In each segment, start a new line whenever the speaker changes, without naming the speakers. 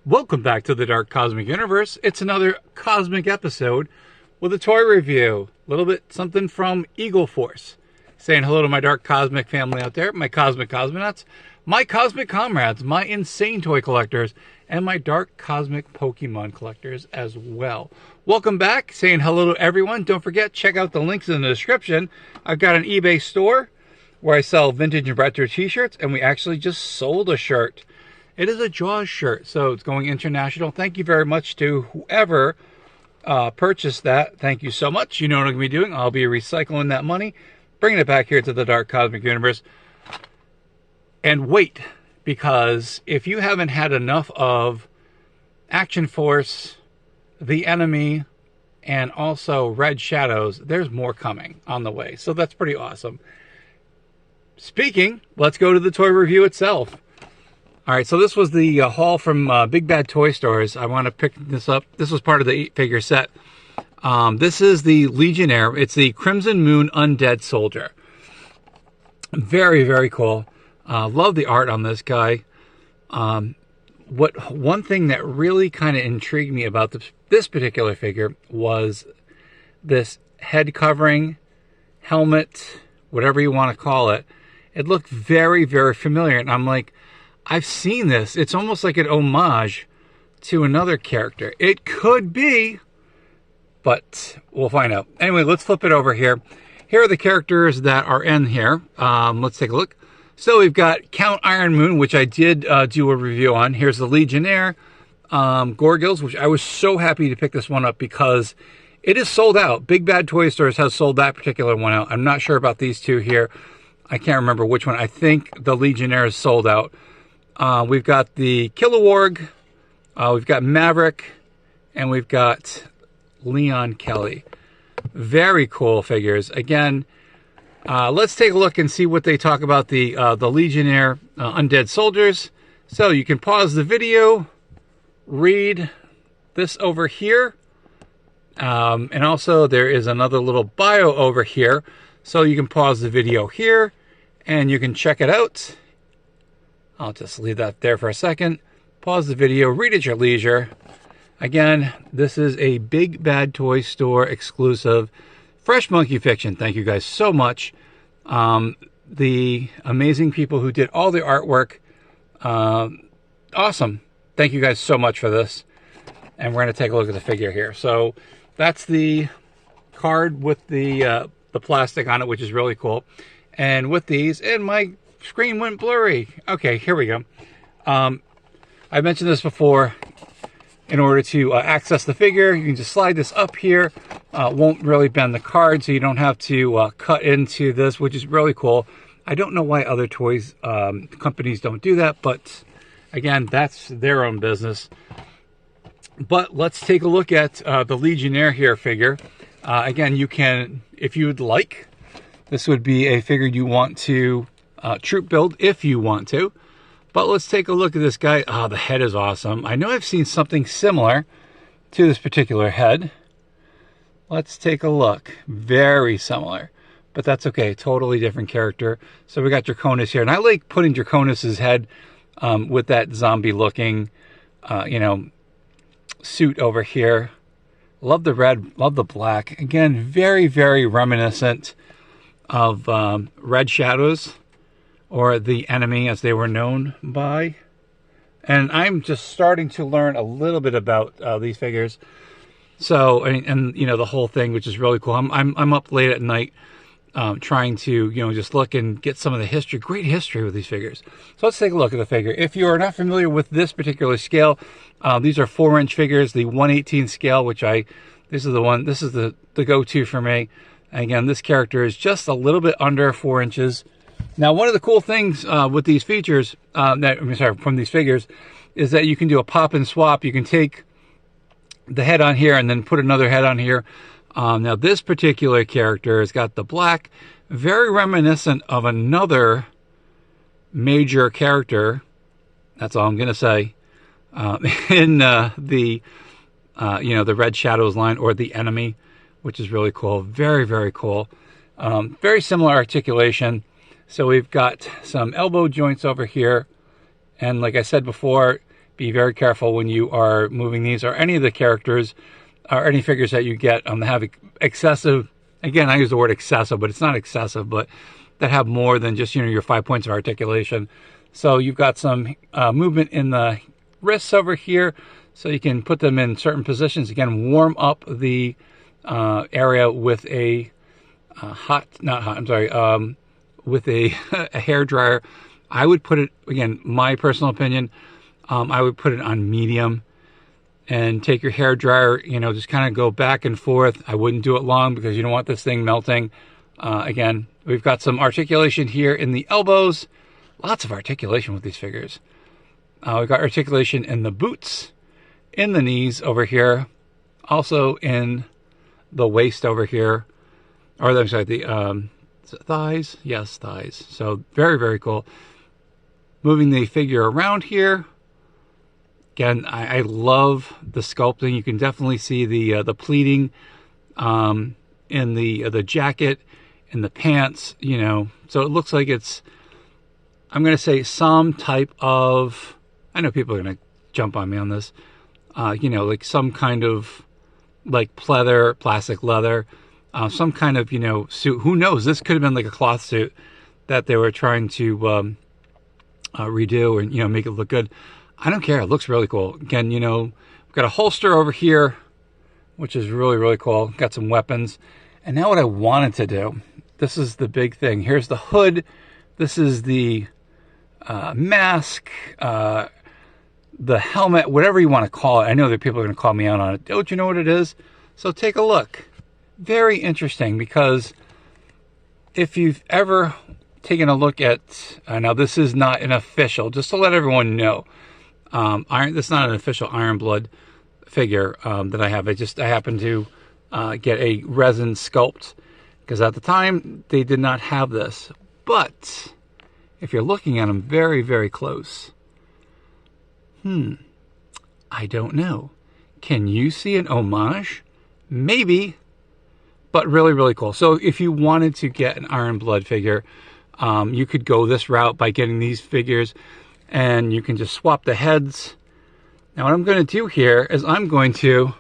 Welcome back to the Dark Cosmic Universe. It's another cosmic episode with a toy review. A little bit something from Eagle Force. Saying hello to my Dark Cosmic family out there, my Cosmic Cosmonauts, my Cosmic Comrades, my Insane Toy Collectors, and my Dark Cosmic Pokémon Collectors as well. Welcome back. Saying hello to everyone. Don't forget, check out the links in the description. I've got an eBay store where I sell vintage and retro t-shirts, and we actually just sold a shirt. It is a Jaws shirt, so it's going international. Thank you very much to whoever purchased that. Thank you so much. You know what I'm going to be doing. I'll be recycling that money, bringing it back here to the Dark Cosmic Universe. And wait, because if you haven't had enough of Action Force, The Enemy, and also Red Shadows, there's more coming on the way. So that's pretty awesome. Speaking, let's go to the toy review itself. All right, so this was the haul from Big Bad Toy Stores. I want to pick this up. This was part of the 8-figure set. This is the Legionnaire. It's the Crimsonmoon Undead Soldier. Very, very cool. Love the art on this guy. One thing that really kind of intrigued me about this particular figure was this head covering, helmet, whatever you want to call it. It looked very, very familiar, and I'm like, I've seen this. It's almost like an homage to another character. It could be, but we'll find out. Anyway, let's flip it over here. Here are the characters that are in here. Let's take a look. So we've got Count Iron Moon, which I did do a review on. Here's the Legionnaire, Gorgils, which I was so happy to pick this one up because it is sold out. Big Bad Toy Stores has sold that particular one out. I'm not sure about these two here. I can't remember which one. I think the Legionnaire is sold out. We've got the Kilowog, we've got Maverick, and we've got Leon Kelly. Very cool figures. Again, let's take a look and see what they talk about the Legionnaire Undead Soldiers. So you can pause the video, read this over here, and also there is another little bio over here. So you can pause the video here, and you can check it out. I'll just leave that there for a second. Pause the video, read at your leisure. Again, this is a Big Bad Toy Store exclusive Fresh Monkey Fiction. Thank you guys so much. The amazing people who did all the artwork. Awesome. Thank you guys so much for this. And we're going to take a look at the figure here. So that's the card with the plastic on it, which is really cool. And with these, and my screen went blurry. Okay, here we go. I mentioned this before. In order to access the figure, you can just slide this up here. Won't really bend the card, so you don't have to cut into this, which is really cool. I don't know why other toys companies don't do that, but again, that's their own business. But let's take a look at the Legionnaire here figure. Again, you can, if you would like, this would be a figure you want to troop build if you want to. But let's take a look at this guy. Oh, the head is awesome. I know I've seen something similar to this particular head. Let's take a look. Very similar, but that's okay. Totally different character. So we got Draconis here, and I like putting Draconis's head with that zombie looking, suit over here. Love the red, love the black. Again, very, very reminiscent of Red Shadows, or The Enemy as they were known by. And I'm just starting to learn a little bit about these figures. So, and you know, the whole thing, which is really cool. I'm up late at night trying to, just look and get some of the history, great history with these figures. So let's take a look at the figure. If you are not familiar with this particular scale, these are 4-inch figures, the 1/18 scale, which this is the go-to for me. Again, this character is just a little bit under 4 inches. Now, one of the cool things with these features, from these figures, is that you can do a pop and swap. You can take the head on here and then put another head on here. Now, this particular character has got the black, very reminiscent of another major character. That's all I'm going to say. In the Red Shadows line, or The Enemy, which is really cool. Very, very cool. Very similar articulation. So we've got some elbow joints over here. And like I said before, be very careful when you are moving these, or any of the characters or any figures that you get that have excessive, again, I use the word excessive, but it's not excessive, but that have more than just, you know, your 5 points of articulation. So you've got some movement in the wrists over here, so you can put them in certain positions. Again, warm up the area with a with a, a hair dryer. I would put it, again, my personal opinion, I would put it on medium and take your hair dryer, you know, just kind of go back and forth. I wouldn't do it long because you don't want this thing melting. Again, we've got some articulation here in the elbows. Lots of articulation with these figures. We've got articulation in the boots, in the knees over here, also in the waist over here, or I'm sorry, the thighs. Yes, thighs. So very, very cool. Moving the figure around here. Again, I love the sculpting. You can definitely see the pleating in the jacket, in the pants. You know, so it looks like it's, I'm going to say, some type of, I know people are going to jump on me on this, you know, like some kind of like pleather, plastic leather, some kind of, you know, suit. Who knows? This could have been like a cloth suit that they were trying to redo and, you know, make it look good. I don't care. It looks really cool. Again, you know, we've got a holster over here, which is really, really cool. Got some weapons. And now what I wanted to do, this is the big thing. Here's the hood. This is the mask, the helmet, whatever you want to call it. I know that people are going to call me out on it. Don't you know what it is? So take a look. Very interesting, because if you've ever taken a look at, now this is not an official, just to let everyone know, this is not an official Iron Blood figure that I have. I happened to get a resin sculpt, because at the time they did not have this. But if you're looking at them very, very close, I don't know. Can you see an homage? Maybe, but really, really cool. So if you wanted to get an Iron Blood figure, you could go this route by getting these figures, and you can just swap the heads. Now what I'm going to do here is I'm going to,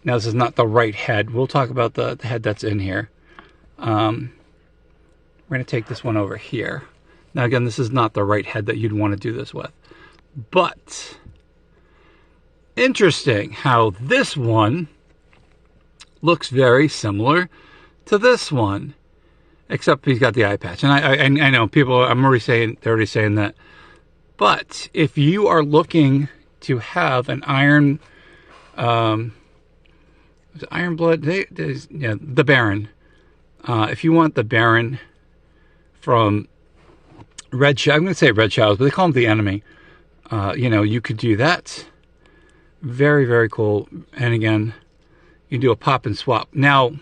now this is not the right head. We'll talk about the head that's in here. We're going to take this one over here. Now again, this is not the right head that you'd want to do this with. But interesting how this one looks very similar to this one, except he's got the eye patch. And I know people, they're already saying that. But if you are looking to have an Iron Blood, the Baron. If you want the Baron from Red Shadows, I'm going to say Red Shadows, but they call him the enemy. You know, you could do that. Very, very cool. And again, you do a pop and swap. Now,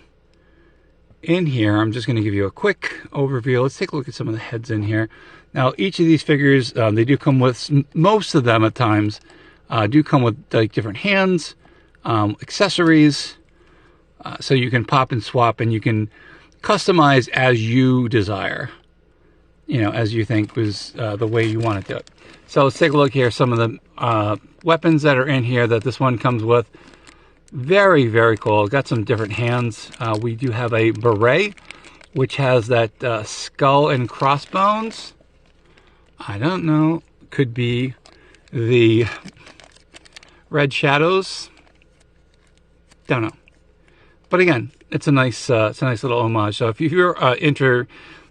in here, I'm just going to give you a quick overview. Let's take a look at some of the heads in here. Now, each of these figures, they do come with, most of them at times, do come with like different hands, accessories, so you can pop and swap, and you can customize as you desire, you know, as you think was the way you want to do it. So let's take a look here. Some of the weapons that are in here that this one comes with. Very, very cool. Got some different hands. We do have a beret, which has that skull and crossbones. I don't know. Could be the Red Shadows. Don't know. But again, it's a nice little homage. So if you're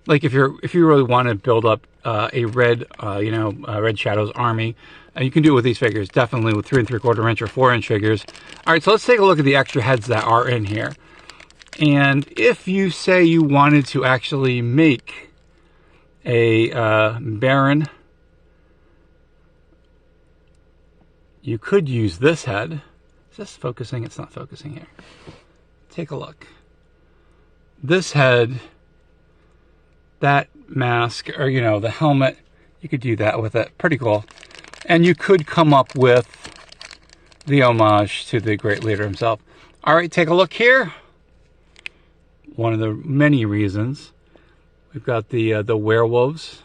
like if you really want to build up a red, Red Shadows army, you can do it with these figures. Definitely with 3 3/4 inch or 4-inch figures. All right, so let's take a look at the extra heads that are in here. And if you say you wanted to actually make a Baron, you could use this head. Is this focusing? It's not focusing here. Take a look. This head, that mask, or you know, the helmet, you could do that with it. Pretty cool. And you could come up with the homage to the great leader himself. All right, take a look here. One of the many reasons. We've got the werewolves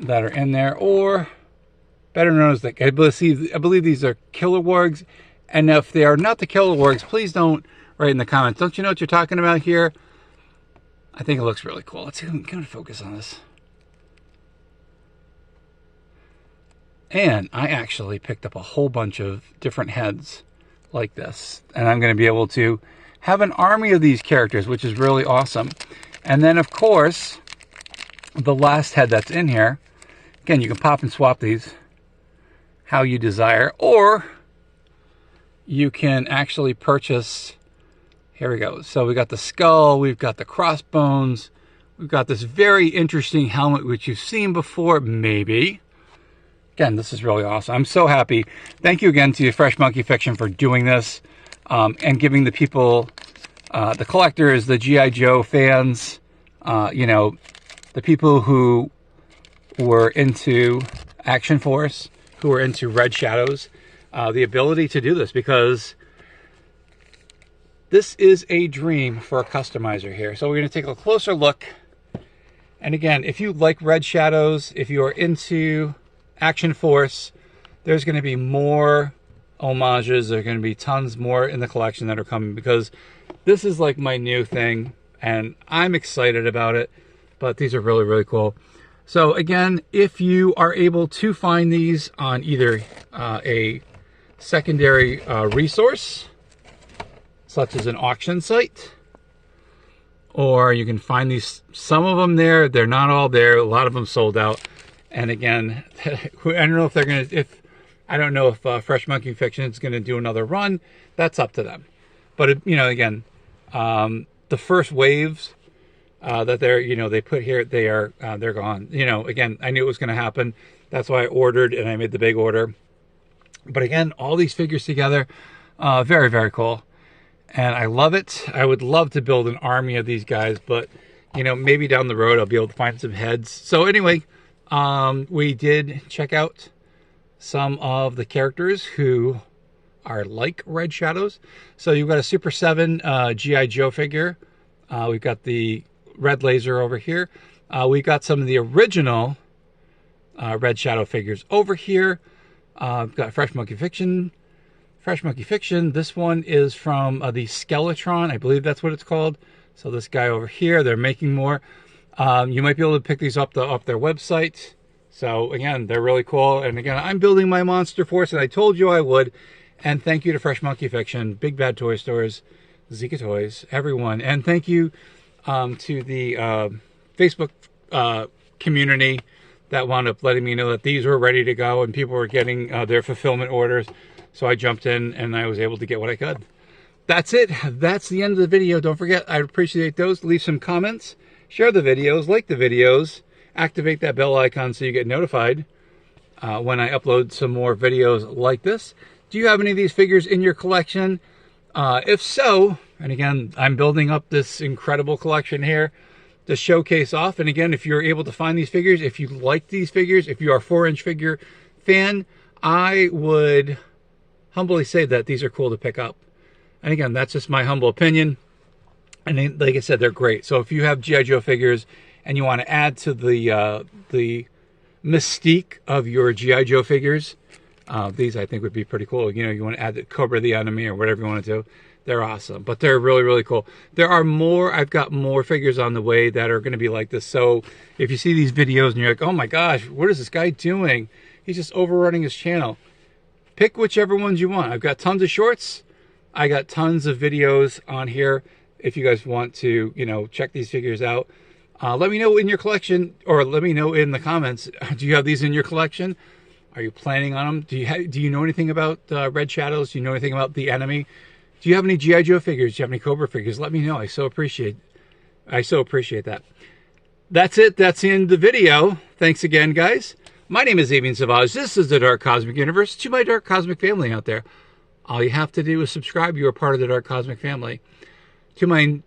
that are in there, or better known as I believe these are killer wargs. And if they are not the killer wargs, please don't write in the comments. Don't you know what you're talking about here? I think it looks really cool. Let's see if we can focus on this. And I actually picked up a whole bunch of different heads like this. And I'm going to be able to have an army of these characters, which is really awesome. And then, of course, the last head that's in here. Again, you can pop and swap these how you desire. Or you can actually purchase... Here we go. So we got the skull, we've got the crossbones, we've got this very interesting helmet, which you've seen before, maybe. Again, this is really awesome. I'm so happy. Thank you again to Fresh Monkey Fiction for doing this and giving the people, the collectors, the G.I. Joe fans, you know, the people who were into Action Force, who were into Red Shadows, the ability to do this, because this is a dream for a customizer here. So we're going to take a closer look. And again, if you like Red Shadows, if you are into Action Force, there's going to be more homages. There's going to be tons more in the collection that are coming, because this is like my new thing and I'm excited about it. But these are really, really cool. So again, if you are able to find these on either a secondary resource, such as an auction site, or you can find these, some of them there, they're not all there, a lot of them sold out. And again, I don't know if they're going to, I don't know if Fresh Monkey Fiction is going to do another run. That's up to them. But, you know, again, the first waves that they're, you know, they put here, they're gone. You know, again, I knew it was going to happen. That's why I ordered, and I made the big order. But again, all these figures together, very, very cool. And I love it. I would love to build an army of these guys, but, you know, maybe down the road I'll be able to find some heads. So anyway, we did check out some of the characters who are like Red Shadows. So you've got a Super 7 G.I. Joe figure. We've got the Red Laser over here. We got some of the original Red Shadow figures over here. We've got Fresh Monkey Fiction. Fresh Monkey Fiction. This one is from the Skeletron. I believe that's what it's called. So this guy over here, they're making more. You might be able to pick these up off their website. So again, they're really cool. And again, I'm building my monster force, and I told you I would. And thank you to Fresh Monkey Fiction, Big Bad Toy Stores, Zika Toys, everyone. And thank you to the Facebook community that wound up letting me know that these were ready to go and people were getting their fulfillment orders. So I jumped in and I was able to get what I could. That's it. That's the end of the video. Don't forget, I'd appreciate those. Leave some comments, share the videos, like the videos, activate that bell icon so you get notified when I upload some more videos like this. Do you have any of these figures in your collection? If so, and again, I'm building up this incredible collection here to showcase off. And again, if you're able to find these figures, if you like these figures, if you are a 4-inch figure fan, I would humbly say that these are cool to pick up. And again, that's just my humble opinion. And they, like I said, they're great. So if you have G.I. Joe figures and you want to add to the mystique of your G.I. Joe figures, these I think would be pretty cool. You know, you want to add the Cobra the Enemy or whatever you want to do. They're awesome, but they're really, really cool. There are more, I've got more figures on the way that are going to be like this. So if you see these videos and you're like, oh my gosh, what is this guy doing? He's just overrunning his channel. Pick whichever ones you want. I've got tons of shorts. I got tons of videos on here. If you guys want to, you know, check these figures out, let me know in your collection, or let me know in the comments. Do you have these in your collection? Are you planning on them? Do you know anything about Red Shadows? Do you know anything about the Enemy? Do you have any G.I. Joe figures? Do you have any Cobra figures? Let me know. I so appreciate that. That's it. That's the end of the video. Thanks again, guys. My name is Avian Savage. This is the Dark Cosmic Universe. To my Dark Cosmic family out there, all you have to do is subscribe. You are part of the Dark Cosmic family. To my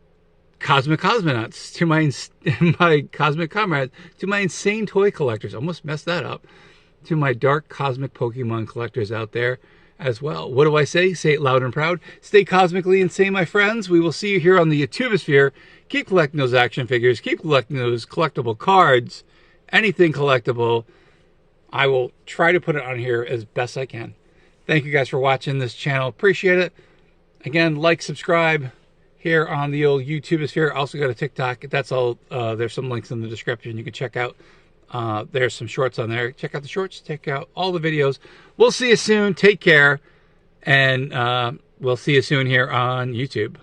Cosmic Cosmonauts, to my Cosmic Comrades, to my insane toy collectors. Almost messed that up. To my Dark Cosmic Pokémon Collectors out there as well. What do I say? Say it loud and proud. Stay cosmically insane, my friends. We will see you here on the YouTubesphere. Keep collecting those action figures. Keep collecting those collectible cards. Anything collectible. I will try to put it on here as best I can. Thank you guys for watching this channel. Appreciate it. Again, like, subscribe here on the old YouTube sphere. Also go to TikTok. That's all. There's some links in the description you can check out. There's some shorts on there. Check out the shorts. Check out all the videos. We'll see you soon. Take care. And we'll see you soon here on YouTube.